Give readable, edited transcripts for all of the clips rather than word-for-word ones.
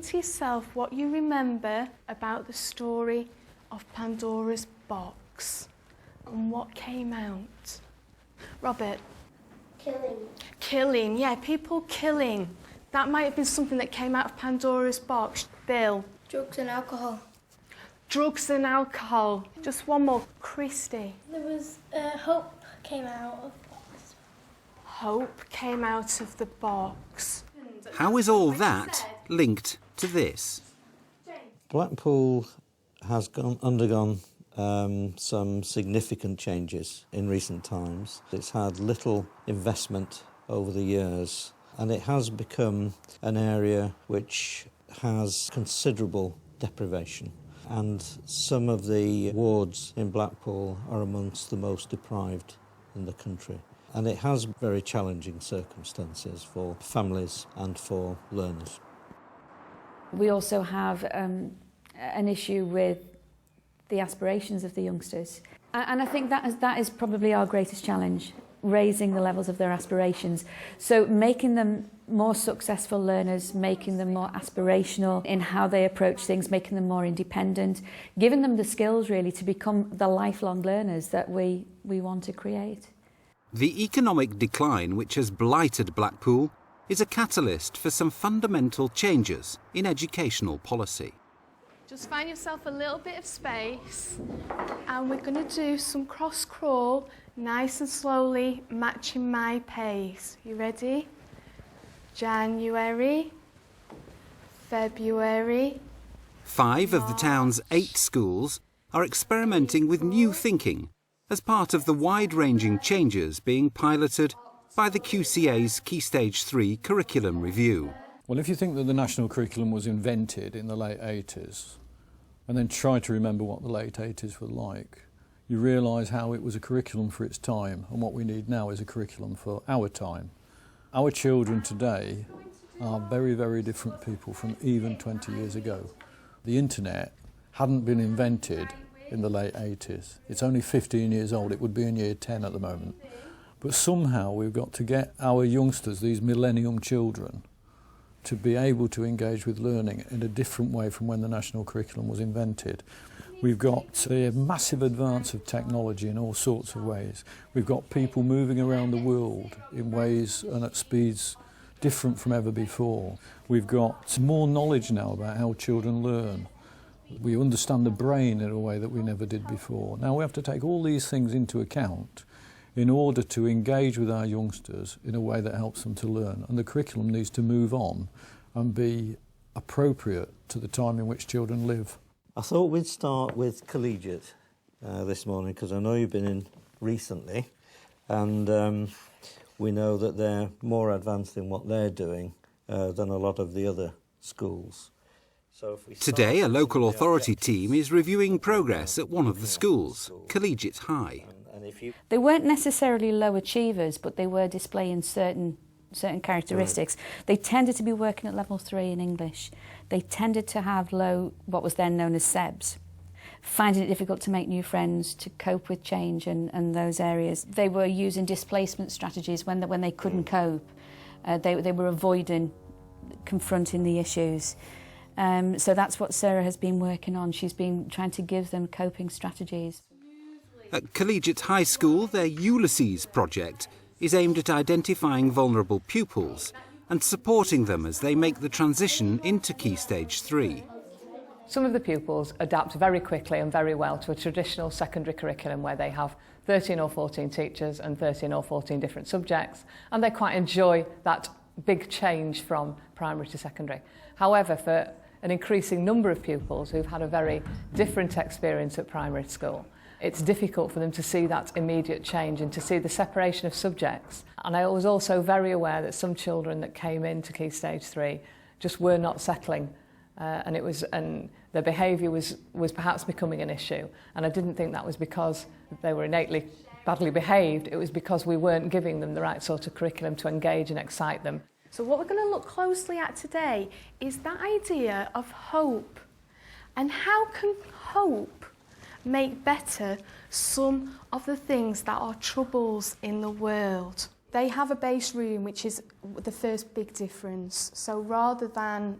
think to yourself what you remember about the story of Pandora's box and what came out. Robert? Killing. Killing, yeah, people killing. That might have been something that came out of Pandora's box. Bill? Drugs and alcohol. Drugs and alcohol. Just one more. Christy? There was hope came out of the box. Hope came out of the box. How is all that linked to this? Blackpool has undergone some significant changes in recent times. It's had little investment over the years, and it has become an area which has considerable deprivation. And some of the wards in Blackpool are amongst the most deprived in the country. And it has very challenging circumstances for families and for learners. We also have an issue with the aspirations of the youngsters. And I think that is probably our greatest challenge, raising the levels of their aspirations. So making them more successful learners, making them more aspirational in how they approach things, making them more independent, giving them the skills really to become the lifelong learners that we want to create. The economic decline which has blighted Blackpool is a catalyst for some fundamental changes in educational policy. Just find yourself a little bit of space and we're going to do some cross crawl, nice and slowly, matching my pace. You ready? January, February. 5 of the town's 8 schools are experimenting with new thinking as part of the wide-ranging changes being piloted by the QCA's Key Stage 3 curriculum review. Well, if you think that the national curriculum was invented in the late 80s, and then try to remember what the late 80s were like, you realise how it was a curriculum for its time, and what we need now is a curriculum for our time. Our children today are very, very different people from even 20 years ago. The internet hadn't been invented in the late 80s. It's only 15 years old. It would be in year 10 at the moment. But somehow we've got to get our youngsters, these millennium children, to be able to engage with learning in a different way from when the national curriculum was invented. We've got a massive advance of technology in all sorts of ways. We've got people moving around the world in ways and at speeds different from ever before. We've got more knowledge now about how children learn. We understand the brain in a way that we never did before. Now we have to take all these things into account in order to engage with our youngsters in a way that helps them to learn. And the curriculum needs to move on and be appropriate to the time in which children live. I thought we'd start with collegiate this morning, because I know you've been in recently, and we know that they're more advanced in what they're doing than a lot of the other schools. So if we Today, a local authority team is reviewing progress at one of the schools, Collegiate High. They weren't necessarily low achievers, but they were displaying certain characteristics. Right. They tended to be working at level 3 in English. They tended to have low, what was then known as SEBs, finding it difficult to make new friends, to cope with change and those areas. They were using displacement strategies when they couldn't cope. They were avoiding confronting the issues. So that's what Sarah has been working on. She's been trying to give them coping strategies. At Collegiate High School, their Ulysses project is aimed at identifying vulnerable pupils and supporting them as they make the transition into Key Stage 3. Some of the pupils adapt very quickly and very well to a traditional secondary curriculum where they have 13 or 14 teachers and 13 or 14 different subjects, and they quite enjoy that big change from primary to secondary. However, for an increasing number of pupils who've had a very different experience at primary school, it's difficult for them to see that immediate change and to see the separation of subjects. And I was also very aware that some children that came into Key Stage 3 just were not settling, and their behaviour was perhaps becoming an issue. And I didn't think that was because they were innately badly behaved. It was because we weren't giving them the right sort of curriculum to engage and excite them. So what we're going to look closely at today is that idea of hope, and how can hope make better some of the things that are troubles in the world. They have a base room, which is the first big difference. So rather than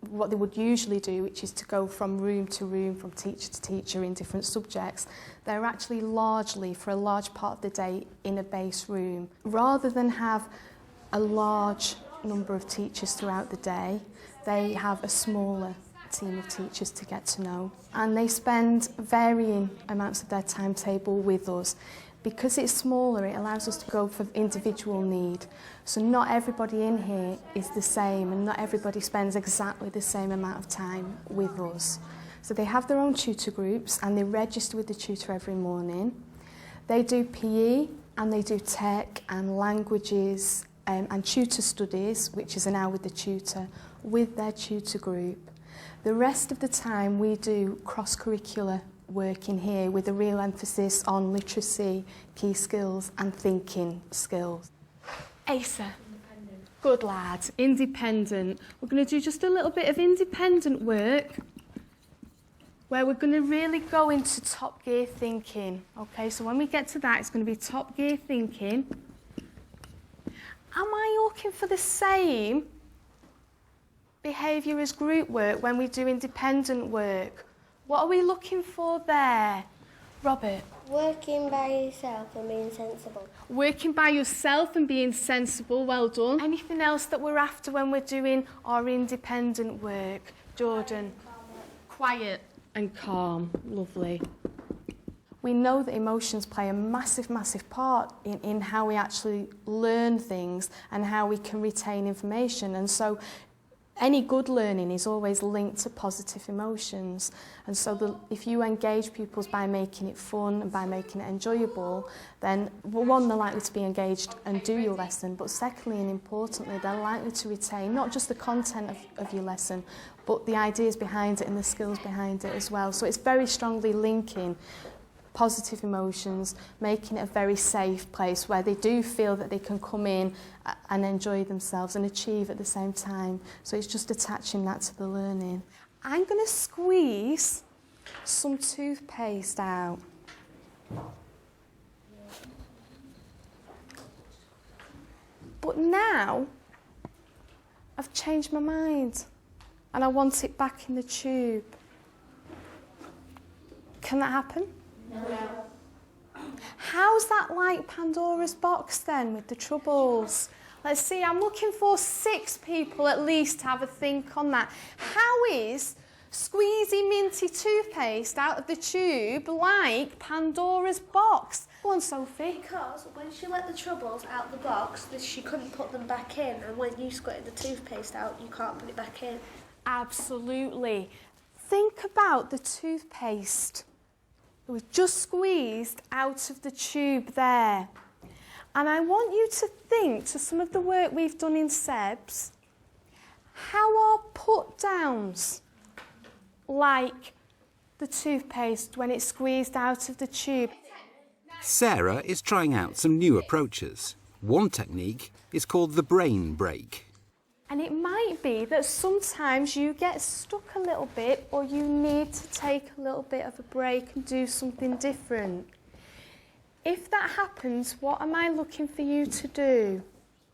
what they would usually do, which is to go from room to room, from teacher to teacher in different subjects. They're actually largely, for a large part of the day, in a base room. Rather than have a large number of teachers throughout the day, they have a smaller team of teachers to get to know. And they spend varying amounts of their timetable with us. Because it's smaller, it allows us to go for individual need. So not everybody in here is the same, and not everybody spends exactly the same amount of time with us. So they have their own tutor groups, and they register with the tutor every morning. They do PE, and they do tech and languages and tutor studies, which is an hour with the tutor, with their tutor group. The rest of the time we do cross-curricular work in here with a real emphasis on literacy, key skills and thinking skills. Asa, good lad, independent. We're going to do just a little bit of independent work where we're going to really go into top gear thinking. Okay, so when we get to that, it's going to be top gear thinking. Am I looking for the same behaviour as group work when we do independent work? What are we looking for there? Robert? Working by yourself and being sensible. Working by yourself and being sensible, well done. Anything else that we're after when we're doing our independent work? Jordan? Quiet and calm, lovely. We know that emotions play a massive, massive part in how we actually learn things and how we can retain information. And so any good learning is always linked to positive emotions. And so if you engage pupils by making it fun and by making it enjoyable, then one, they're likely to be engaged and do your lesson, but secondly and importantly, they're likely to retain not just the content of your lesson, but the ideas behind it and the skills behind it as well. So it's very strongly linking positive emotions, making it a very safe place where they do feel that they can come in and enjoy themselves and achieve at the same time. So it's just attaching that to the learning. I'm going to squeeze some toothpaste out. But now I've changed my mind and I want it back in the tube. Can that happen? No. How's that like Pandora's box then with the troubles? Let's see, I'm looking for 6 people at least to have a think on that. How is squeezy minty toothpaste out of the tube like Pandora's box? Go on, Sophie. Because when she let the troubles out the box, she couldn't put them back in, and when you squirted the toothpaste out, you can't put it back in. Absolutely. Think about the toothpaste. It was just squeezed out of the tube there. And I want you to think to some of the work we've done in SEBS, how are put-downs like the toothpaste when it's squeezed out of the tube? Sarah is trying out some new approaches. One technique is called the brain break. And it might be that sometimes you get stuck a little bit or you need to take a little bit of a break and do something different. If that happens, what am I looking for you to do?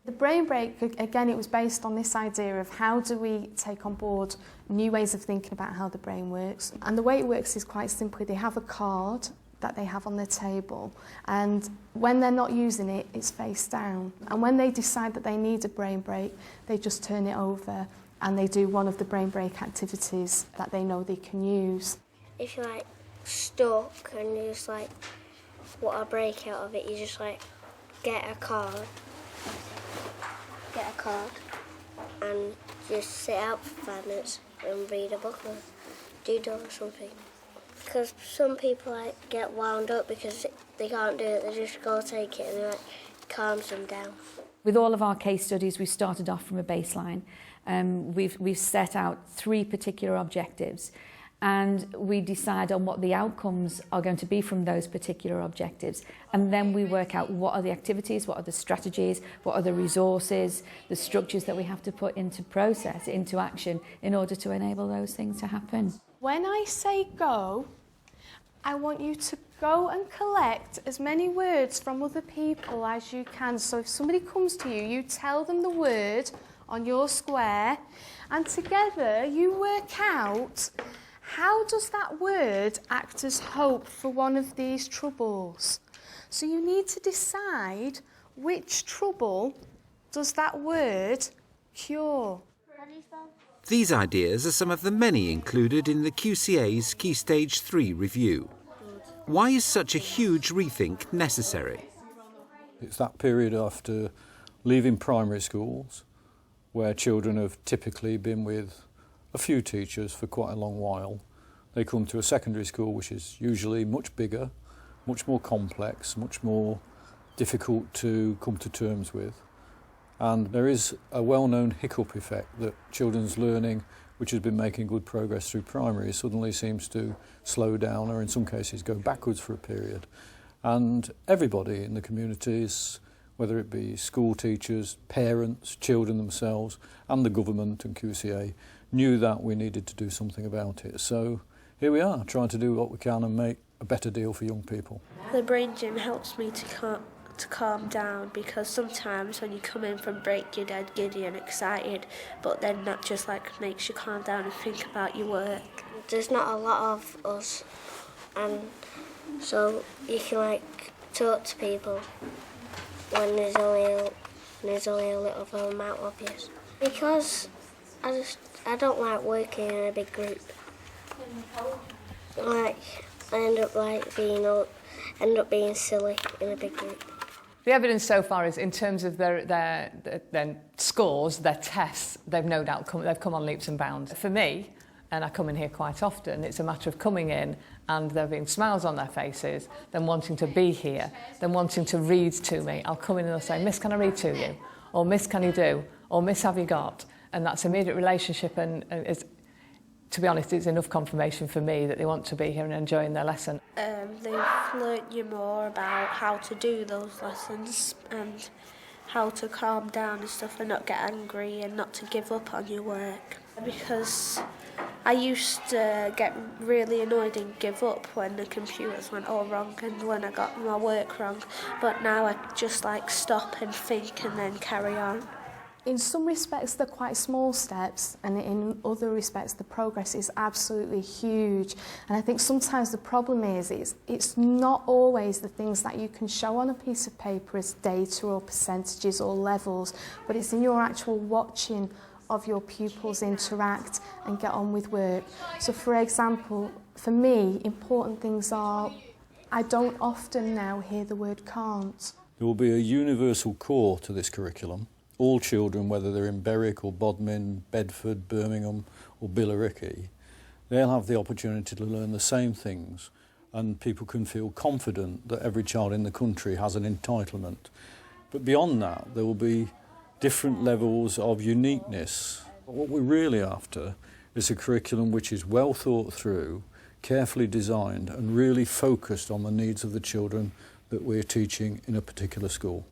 The brain break, again, it was based on this idea of how do we take on board new ways of thinking about how the brain works. And the way it works is quite simply, they have a card that they have on their table, and when they're not using it, it's face down. And when they decide that they need a brain break, they just turn it over and they do one of the brain break activities that they know they can use. If you're like stuck and you just like want a break out of it, you just like get a card and just sit out for 5 minutes and read a book or doodle or something. Because some people like get wound up because they can't do it, they just go take it and it like calms them down. With all of our case studies, we started off from a baseline. We've set out 3 particular objectives, and we decide on what the outcomes are going to be from those particular objectives. And then we work out what are the activities, what are the strategies, what are the resources, the structures that we have to put into process, into action, in order to enable those things to happen. When I say go, I want you to go and collect as many words from other people as you can. So if somebody comes to you, you tell them the word on your square, and together you work out how does that word act as hope for one of these troubles. So you need to decide which trouble does that word cure. These ideas are some of the many included in the QCA's Key Stage 3 review. Why is such a huge rethink necessary? It's that period after leaving primary schools where children have typically been with a few teachers for quite a long while. They come to a secondary school which is usually much bigger, much more complex, much more difficult to come to terms with. And there is a well-known hiccup effect that children's learning, which has been making good progress through primary, suddenly seems to slow down or in some cases go backwards for a period. And everybody in the communities, whether it be school teachers, parents, children themselves, and the government and QCA, knew that we needed to do something about it. So here we are, trying to do what we can and make a better deal for young people. The brain gym helps me to calm down, because sometimes when you come in from break you're dead giddy and excited, but then that just like makes you calm down and think about your work. There's not a lot of us, and so you can like talk to people when there's only a little amount of you. Because I don't like working in a big group. Like I end up being silly in a big group. The evidence so far is in terms of their scores, their tests, they've no doubt come on leaps and bounds. For me, and I come in here quite often, it's a matter of coming in and there being smiles on their faces, them wanting to be here, them wanting to read to me. I'll come in and they'll say, "Miss, can I read to you?" Or "Miss, can you do?" Or "Miss, have you got?" And that's immediate relationship, and it's, to be honest, it's enough confirmation for me that they want to be here and enjoying their lesson. They've learnt you more about how to do those lessons and how to calm down and stuff and not get angry and not to give up on your work. Because I used to get really annoyed and give up when the computers went all wrong and when I got my work wrong, but now I just like stop and think and then carry on. In some respects, they're quite small steps, and in other respects, the progress is absolutely huge. And I think sometimes the problem is it's not always the things that you can show on a piece of paper as data or percentages or levels, but it's in your actual watching of your pupils interact and get on with work. So, for example, for me, important things are, I don't often now hear the word can't. There will be a universal core to this curriculum. All children, whether they're in Berwick or Bodmin, Bedford, Birmingham or Billericay, they'll have the opportunity to learn the same things, and people can feel confident that every child in the country has an entitlement. But beyond that, there will be different levels of uniqueness. What we're really after is a curriculum which is well thought through, carefully designed and really focused on the needs of the children that we're teaching in a particular school.